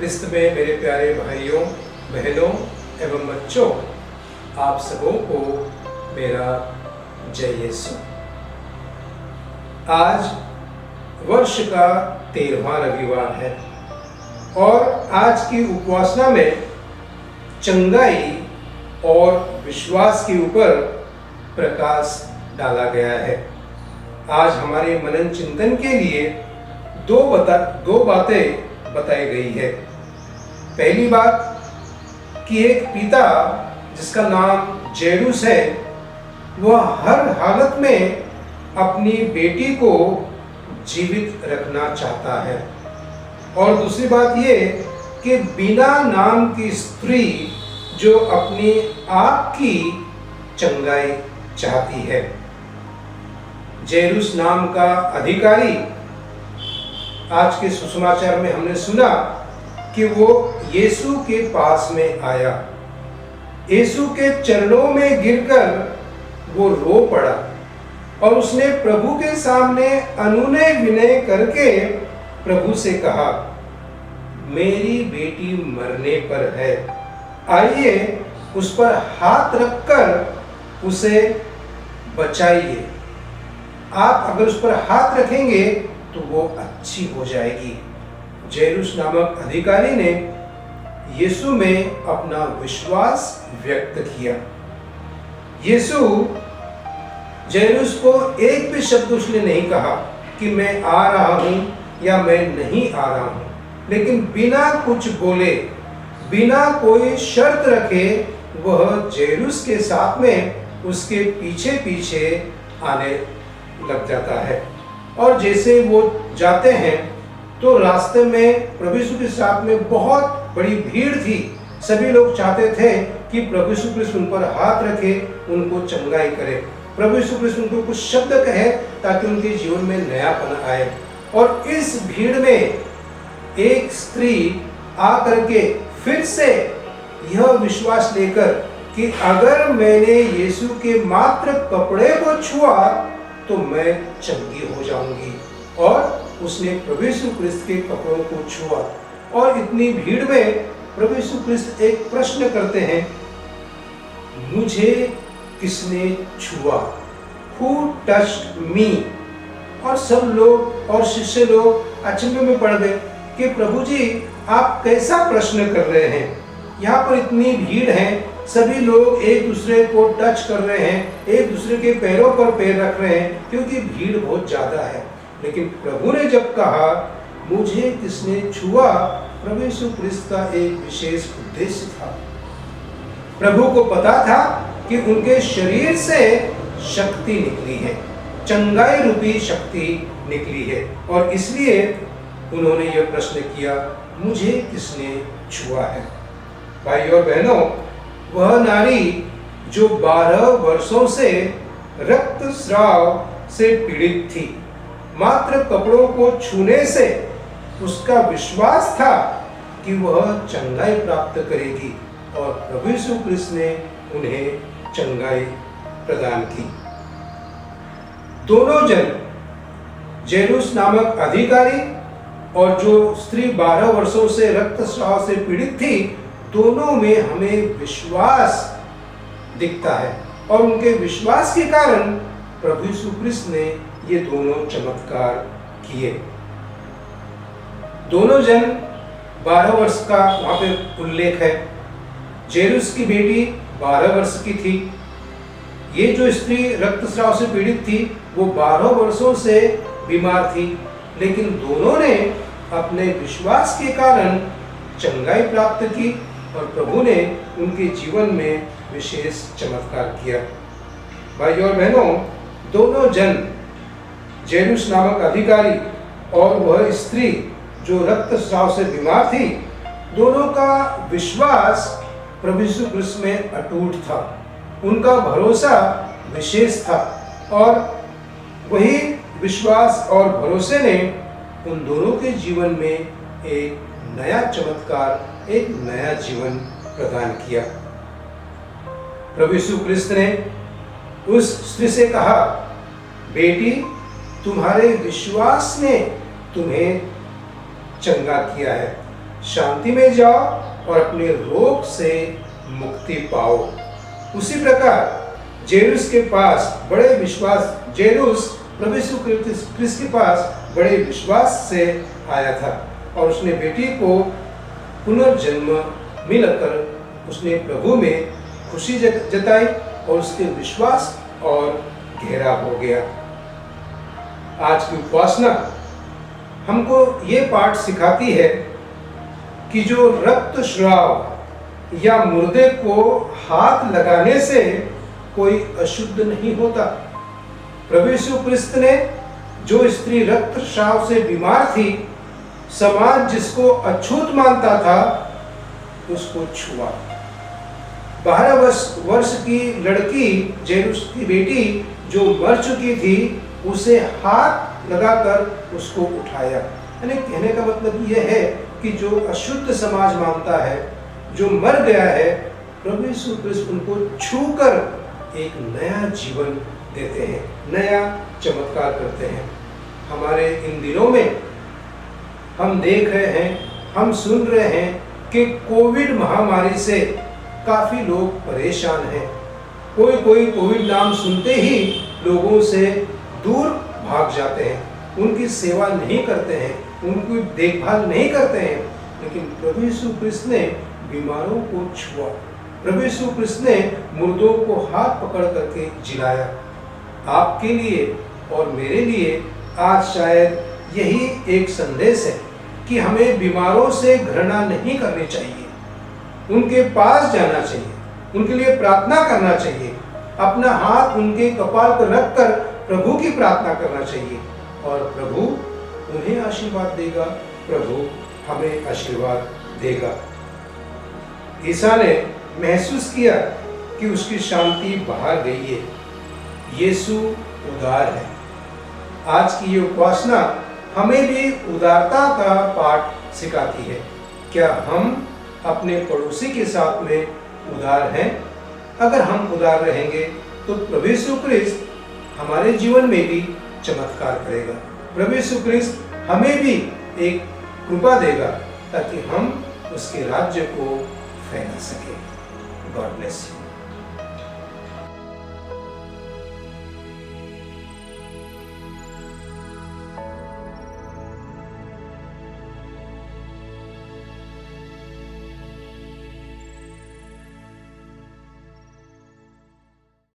क्रिस्त में मेरे प्यारे भाइयों, बहनों एवं बच्चों, आप सबों को मेरा जय यीशु। आज वर्ष का 13वां रविवार है और आज की उपासना में चंगाई और विश्वास के ऊपर प्रकाश डाला गया है। आज हमारे मनन चिंतन के लिए दो बातें बताई गई है। पहली बात कि एक पिता जिसका नाम जैरूस है, वह हर हालत में अपनी बेटी को जीवित रखना चाहता है। और दूसरी बात ये कि बिना नाम की स्त्री जो अपनी आप की चंगाई चाहती है। जैरूस नाम का अधिकारी, आज के सुसमाचार में हमने सुना कि वो यीशु के पास में आया, यीशु के चरणों में गिरकर वो रो पड़ा और उसने प्रभु के सामने अनुनय विनय करके प्रभु से कहा, मेरी बेटी मरने पर है, आइए उस पर हाथ रखकर उसे बचाइए। आप अगर उस पर हाथ रखेंगे तो वो अच्छी हो जाएगी। जैरूस नामक अधिकारी ने यीशु में अपना विश्वास व्यक्त किया। यीशु जैरूस को एक भी शब्द उसने नहीं कहा कि मैं आ रहा हूं या मैं नहीं आ रहा हूं, लेकिन बिना कुछ बोले, बिना कोई शर्त रखे वह जैरूस के साथ में उसके पीछे पीछे आने लग जाता है। और जैसे वो जाते हैं तो रास्ते में प्रभु यीशु के साथ में बहुत बड़ी भीड़ थी। सभी लोग चाहते थे कि प्रभु यीशु कृष्ण उन पर हाथ रखे, उनको चंगाई करे, प्रभु यीशु कृष्ण उनको कुछ शब्द कहे ताकि उनके जीवन में नयापन आए। और इस भीड़ में एक स्त्री आकर के फिर से यह विश्वास लेकर कि अगर मैंने यीशु के मात्र कपड़े को छुआ तो मैं चंगी हो जाऊंगी, और उसने प्रभु यीशु क्रिस्त के कपड़ों को छुआ। और इतनी भीड़ में प्रभु यीशु क्रिस्त एक प्रश्न करते हैं, मुझे किसने छुआ? Who touched me? और सब लोग और शिष्य लोग अचंभे में पड़ गए कि प्रभु जी, आप कैसा प्रश्न कर रहे हैं? यहाँ पर इतनी भीड़ है, सभी लोग एक दूसरे को टच कर रहे हैं, एक दूसरे के पैरों पर पैर रख रहे हैं क्योंकि भीड़ बहुत ज्यादा है। लेकिन प्रभु ने जब कहा मुझे किसने छुआ, प्रभु यीशु क्रिस्त का एक विशेष उद्देश्य था। प्रभु को पता था कि उनके शरीर से शक्ति निकली है, चंगाई रूपी शक्ति निकली है, और इसलिए उन्होंने यह प्रश्न किया, मुझे किसने छुआ है? भाइयों और बहनों, वह नारी जो 12 वर्षों से रक्तस्राव से पीड़ित थी, मात्र कपड़ों को छूने से उसका विश्वास था कि वह चंगाई प्राप्त करेगी, और प्रभु यीशु कृष्ण ने उन्हें चंगाई प्रदान की। दोनों जन, जैरूस नामक अधिकारी और जो स्त्री 12 वर्षों से रक्तस्राव से पीड़ित थी, दोनों में हमें विश्वास दिखता है, और उनके विश्वास के कारण प्रभु यीशु कृष्ण ने ये दोनों चमत्कार किए। दोनों जन 12 वर्ष का वहां पे उल्लेख है। जैरूस की बेटी 12 वर्ष की थी। ये जो स्त्री रक्तस्राव से पीड़ित थी वो 12 वर्षों से बीमार थी, लेकिन दोनों ने अपने विश्वास के कारण चंगाई प्राप्त की और प्रभु ने उनके जीवन में विशेष चमत्कार किया। भाइयों और बहनों, दोनों जन, जैरूस नामक अधिकारी और वह स्त्री जो रक्तस्राव से बीमार थी, दोनों का विश्वास प्रभु यीशु क्रिस्त में अटूट था। उनका भरोसा विशेष था, और वही विश्वास और भरोसे ने उन दोनों के जीवन में एक नया चमत्कार, एक नया जीवन प्रदान किया। प्रभु यीशु क्रिस्त ने उस स्त्री से कहा, बेटी, तुम्हारे विश्वास ने तुम्हें चंगा किया है, शांति में जाओ और अपने रोग से मुक्ति पाओ। उसी प्रकार जेरुस के पास बड़े विश्वास जेरुस प्रभु यीशु क्रिस्त के पास बड़े विश्वास से आया था और उसने बेटी को पुनर्जन्म मिलकर उसने प्रभु में खुशी जताई और उसके विश्वास और गहरा हो गया। आज की उपासना हमको ये पाठ सिखाती है कि जो रक्त स्राव या मुर्दे को हाथ लगाने से कोई अशुद्ध नहीं होता। प्रभु यीशु क्रिस्त ने जो स्त्री रक्तस्राव से बीमार थी, समाज जिसको अछूत मानता था, उसको छुआ। 12 वर्ष की लड़की जेरुस की बेटी जो मर चुकी थी, उसे हाथ लगाकर उसको उठाया। यानी कहने का मतलब यह है कि जो अशुद्ध समाज मानता है, जो मर गया है, प्रभु यीशु क्रिस्त उनको छूकर एक नया जीवन देते हैं, नया चमत्कार करते हैं। हमारे इन दिनों में हम देख रहे हैं, हम सुन रहे हैं कि कोविड महामारी से काफ़ी लोग परेशान हैं। कोई कोविड नाम सुनते ही लोगों से दूर भाग जाते हैं, उनकी सेवा नहीं करते हैं, उनकी देखभाल नहीं करते हैं। लेकिन प्रभु यीशु क्रिस्त ने बीमारों को छुआ, प्रभु यीशु क्रिस्त ने मुर्दों को हाथ पकड़ करके जिलाया। आपके लिए और मेरे लिए आज शायद यही एक संदेश है कि हमें बीमारों से घृणा नहीं करनी चाहिए, उनके पास जाना चाहिए, उनके लिए प्रार्थना करना चाहिए, अपना हाथ उनके कपाल पर रखकर प्रभु की प्रार्थना करना चाहिए और प्रभु उन्हें आशीर्वाद देगा, प्रभु हमें आशीर्वाद देगा। ईसा ने महसूस किया कि उसकी शांति बाहर गई है। यीशु उदार है। आज की ये उपासना हमें भी उदारता का पाठ सिखाती है। क्या हम अपने पड़ोसी के साथ में उदार हैं? अगर हम उदार रहेंगे तो प्रभु यीशु क्रिस्त हमारे जीवन में भी चमत्कार करेगा। प्रभु यीशु क्रिस्त हमें भी एक कृपा देगा ताकि हम उसके राज्य को फैला सकें। God bless you.